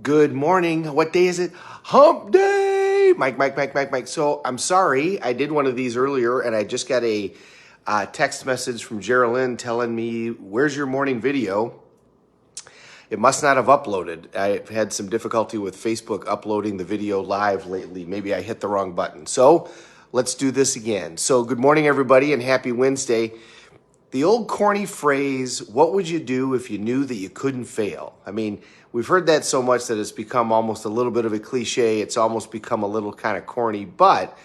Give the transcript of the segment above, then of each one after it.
Good morning. What day is it? Hump day. Mike. So I'm sorry. I did one of these earlier and I just got a text message from Geraldine telling me, where's your morning video? It must not have uploaded. I've had some difficulty with Facebook uploading the video live lately. Maybe I hit the wrong button. So let's do this again. So good morning, everybody, and happy Wednesday. The old corny phrase, what would you do if you knew that you couldn't fail? I mean, we've heard that so much that it's become almost a little bit of a cliche. It's almost become a little kind of corny, but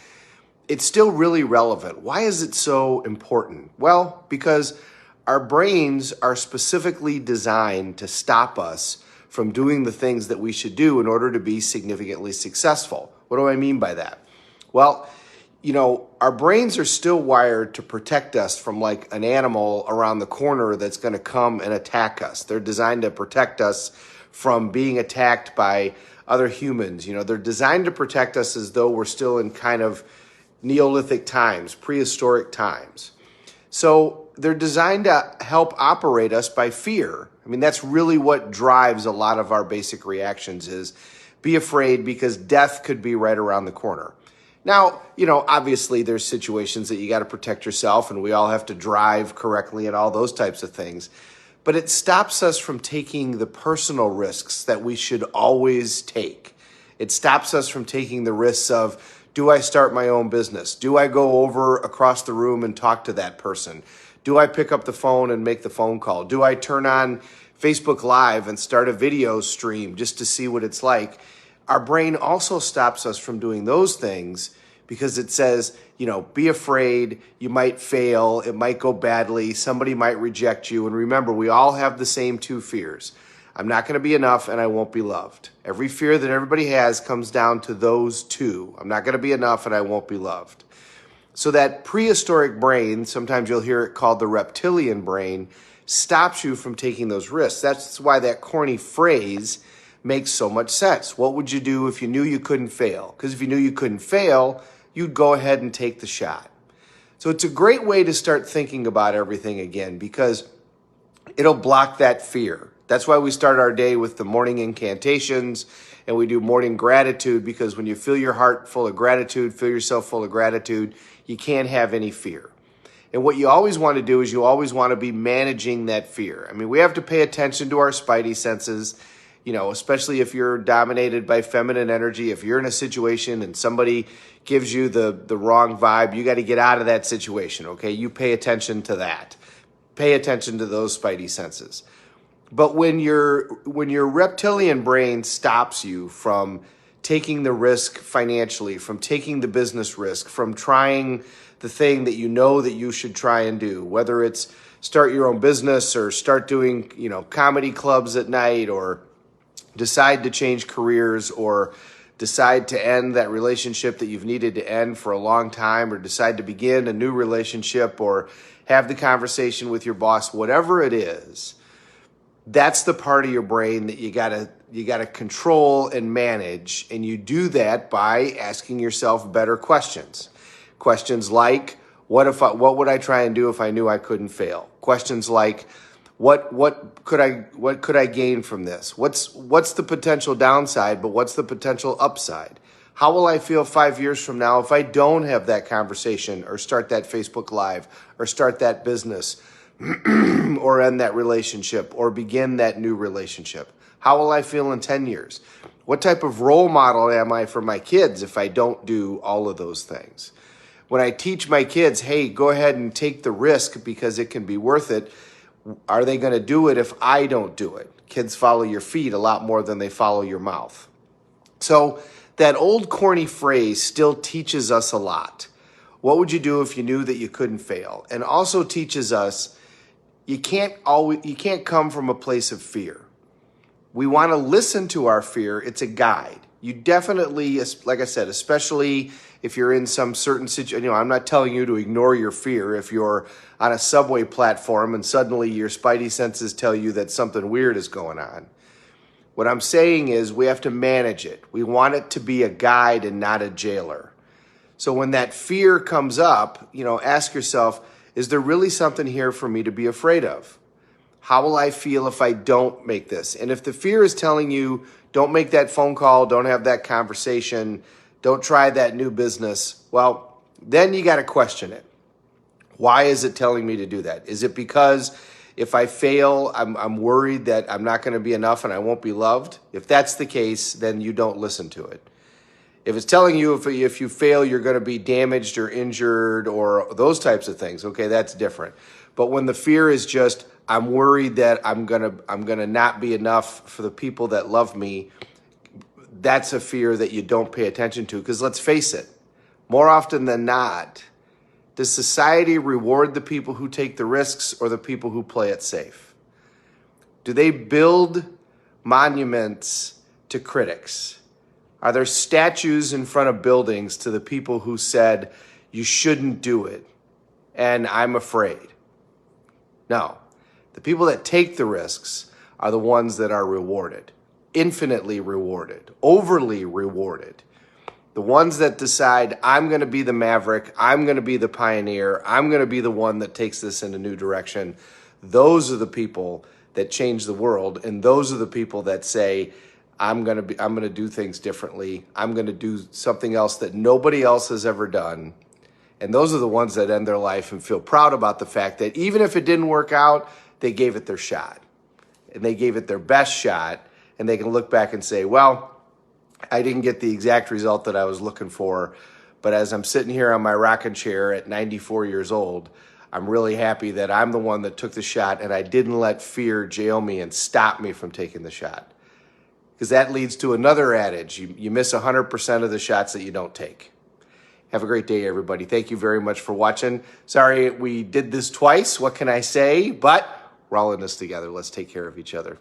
it's still really relevant. Why is it so important? Well, because our brains are specifically designed to stop us from doing the things that we should do in order to be significantly successful. What do I mean by that? Well, our brains are still wired to protect us from like an animal around the corner that's going to come and attack us. They're designed to protect us from being attacked by other humans. They're designed to protect us as though we're still in kind of Neolithic times, prehistoric times. So they're designed to help operate us by fear. I mean, that's really what drives a lot of our basic reactions is be afraid because death could be right around the corner. Now, obviously there's situations that you got to protect yourself and we all have to drive correctly and all those types of things. But it stops us from taking the personal risks that we should always take. It stops us from taking the risks of, do I start my own business? Do I go over across the room and talk to that person? Do I pick up the phone and make the phone call? Do I turn on Facebook Live and start a video stream just to see what it's like? Our brain also stops us from doing those things because it says, be afraid, you might fail, it might go badly, somebody might reject you. And remember, we all have the same two fears. I'm not going to be enough and I won't be loved. Every fear that everybody has comes down to those two. I'm not going to be enough and I won't be loved. So that prehistoric brain, sometimes you'll hear it called the reptilian brain, stops you from taking those risks. That's why that corny phrase makes so much sense. What would you do if you knew you couldn't fail? Because if you knew you couldn't fail, you'd go ahead and take the shot. So it's a great way to start thinking about everything again because it'll block that fear. That's why we start our day with the morning incantations and we do morning gratitude, because when you fill your heart full of gratitude, fill yourself full of gratitude, you can't have any fear. And what you always want to do is you always want to be managing that fear. I mean, we have to pay attention to our spidey senses, especially if you're dominated by feminine energy. If you're in a situation and somebody gives you the wrong vibe, you got to get out of that situation, okay? You pay attention to that. Pay attention to those spidey senses. But when your reptilian brain stops you from taking the risk financially, from taking the business risk, from trying the thing that you know that you should try and do, whether it's start your own business or start doing, comedy clubs at night, or decide to change careers, or decide to end that relationship that you've needed to end for a long time, or decide to begin a new relationship, or have the conversation with your boss, whatever it is, that's the part of your brain that you gotta control and manage. And you do that by asking yourself better questions. Questions like, what would I try and do if I knew I couldn't fail? Questions like, what could I gain from this? What's the potential downside, but what's the potential upside? How will I feel 5 years from now if I don't have that conversation or start that Facebook Live or start that business or end that relationship or begin that new relationship? How will I feel in 10 years? What type of role model am I for my kids if I don't do all of those things? When I teach my kids, hey, go ahead and take the risk because it can be worth it, are they going to do it if I don't do it? Kids follow your feet a lot more than they follow your mouth. So that old corny phrase still teaches us a lot. What would you do if you knew that you couldn't fail? And also teaches us you can't come from a place of fear. We want to listen to our fear. It's a guide. You definitely, like I said, especially if you're in some certain situation, I'm not telling you to ignore your fear. If you're on a subway platform and suddenly your spidey senses tell you that something weird is going on. What I'm saying is we have to manage it. We want it to be a guide and not a jailer. So when that fear comes up, ask yourself, is there really something here for me to be afraid of? How will I feel if I don't make this? And if the fear is telling you, don't make that phone call, don't have that conversation, don't try that new business, well, then you got to question it. Why is it telling me to do that? Is it because if I fail, I'm worried that I'm not going to be enough and I won't be loved? If that's the case, then you don't listen to it. If it's telling you if you fail, you're going to be damaged or injured or those types of things, okay, that's different. But when the fear is just, I'm worried that I'm gonna not be enough for the people that love me, that's a fear that you don't pay attention to. Because let's face it, more often than not, does society reward the people who take the risks or the people who play it safe? Do they build monuments to critics? Are there statues in front of buildings to the people who said, you shouldn't do it, and I'm afraid? No. The people that take the risks are the ones that are rewarded, infinitely rewarded, overly rewarded. The ones that decide, I'm going to be the maverick, I'm going to be the pioneer, I'm going to be the one that takes this in a new direction, those are the people that change the world, and those are the people that say, I'm going to do things differently, I'm going to do something else that nobody else has ever done. And those are the ones that end their life and feel proud about the fact that even if it didn't work out, they gave it their shot. And they gave it their best shot, and they can look back and say, well, I didn't get the exact result that I was looking for, but as I'm sitting here on my rocking chair at 94 years old, I'm really happy that I'm the one that took the shot and I didn't let fear jail me and stop me from taking the shot. Because that leads to another adage, you miss 100% of the shots that you don't take. Have a great day, everybody. Thank you very much for watching. Sorry we did this twice. What can I say? But we're all in this together. Let's take care of each other.